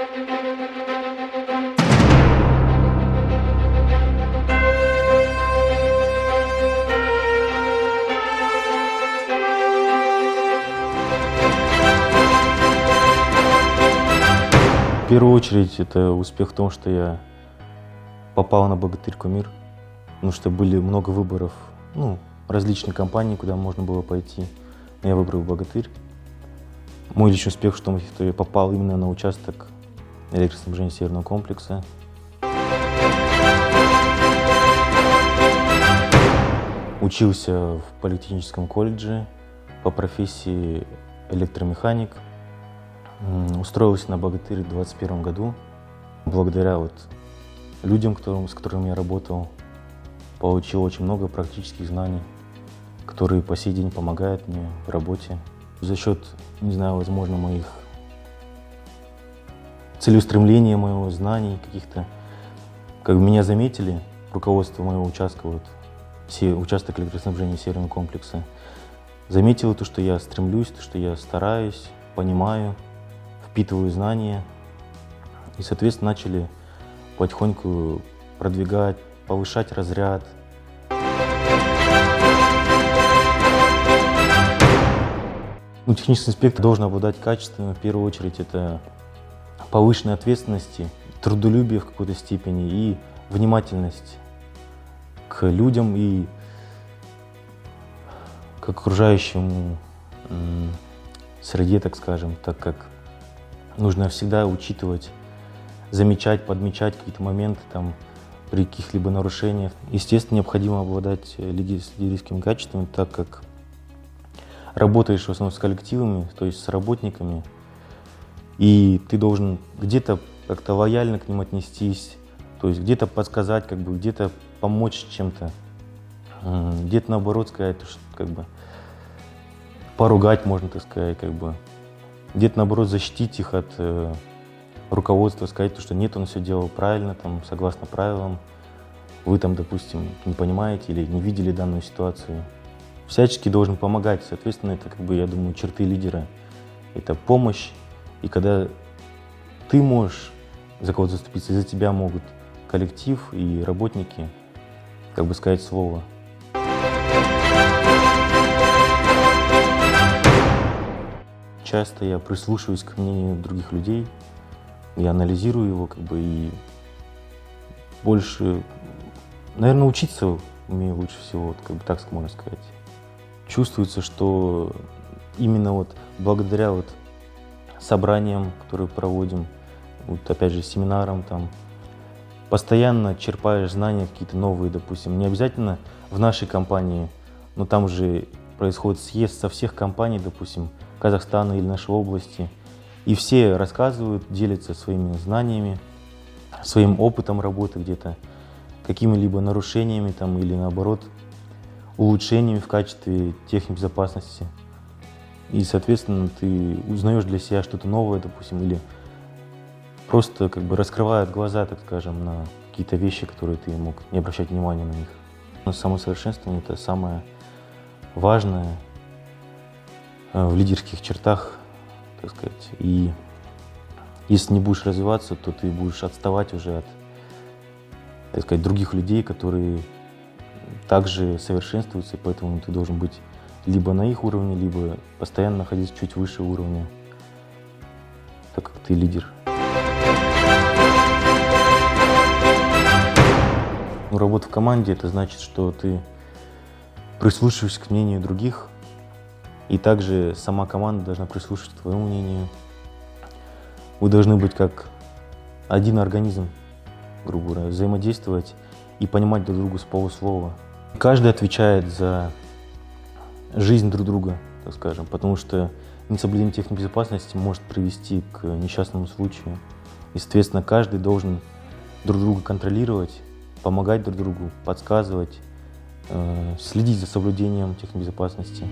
В первую очередь, это успех в том, что я попал на «Богатырь Кумир», потому что были много выборов, различные компании, куда можно было пойти. Я выбрал «Богатырь». Мой личный успех в том, что я попал именно на участок электроснабжения Северного комплекса. Учился в политехническом колледже по профессии электромеханик. Устроился на «Богатырь» в 2021 году. Благодаря людям, с которыми я работал, получил очень много практических знаний, которые по сей день помогают мне в работе. За счет, возможно, моих целеустремления, моего знаний каких-то, меня заметили, руководство моего участка, участок электроснабжения Северного комплекса, заметило то, что я стремлюсь, то, что я стараюсь, понимаю, впитываю знания, и, соответственно, начали потихоньку продвигать, повышать разряд. Технический инспектор должен обладать качествами, в первую очередь, это повышенной ответственности, трудолюбие в какой-то степени и внимательность к людям и к окружающему среде, так скажем, так как нужно всегда учитывать, замечать, подмечать какие-то моменты при каких-либо нарушениях. Естественно, необходимо обладать лидерскими качествами, так как работаешь в основном с коллективами, то есть с работниками, и ты должен где-то как-то лояльно к ним отнестись, то есть где-то подсказать, где-то помочь чем-то, где-то наоборот сказать, что поругать, можно так сказать, где-то наоборот защитить их от руководства, сказать, что нет, он все делал правильно, согласно правилам, вы допустим, не понимаете или не видели данную ситуацию. Всячески должен помогать, соответственно, это, я думаю, черты лидера. Это помощь, и когда ты можешь за кого-то заступиться, за тебя могут коллектив и работники, сказать слово. Часто я прислушиваюсь к мнению других людей, я анализирую его, и больше, наверное, учиться умею лучше всего, так можно сказать. Чувствуется, что именно благодаря собраниям, которые проводим, опять же, семинарам, постоянно черпаешь знания какие-то новые, допустим. Не обязательно в нашей компании, но там же происходит съезд со всех компаний, допустим, Казахстана или нашей области. И все рассказывают, делятся своими знаниями, своим опытом работы где-то, какими-либо нарушениями или наоборот, улучшениями в качестве техбезопасности. И, соответственно, ты узнаешь для себя что-то новое, допустим, или просто раскрывают глаза, так скажем, на какие-то вещи, которые ты мог не обращать внимания на них. Но самосовершенствование — это самое важное в лидерских чертах, так сказать. И если не будешь развиваться, то ты будешь отставать уже от, так сказать, других людей, которые также совершенствуются, и поэтому ты должен быть либо на их уровне, либо постоянно находиться чуть выше уровня, так как ты лидер. Работа в команде — это значит, что ты прислушиваешься к мнению других, и также сама команда должна прислушиваться к твоему мнению. Вы должны быть как один организм, грубо говоря, взаимодействовать и понимать друг друга с полуслова. Каждый отвечает за жизнь друг друга, так скажем, потому что несоблюдение техбезопасности может привести к несчастному случаю. И, соответственно, каждый должен друг друга контролировать, помогать друг другу, подсказывать, следить за соблюдением техбезопасности.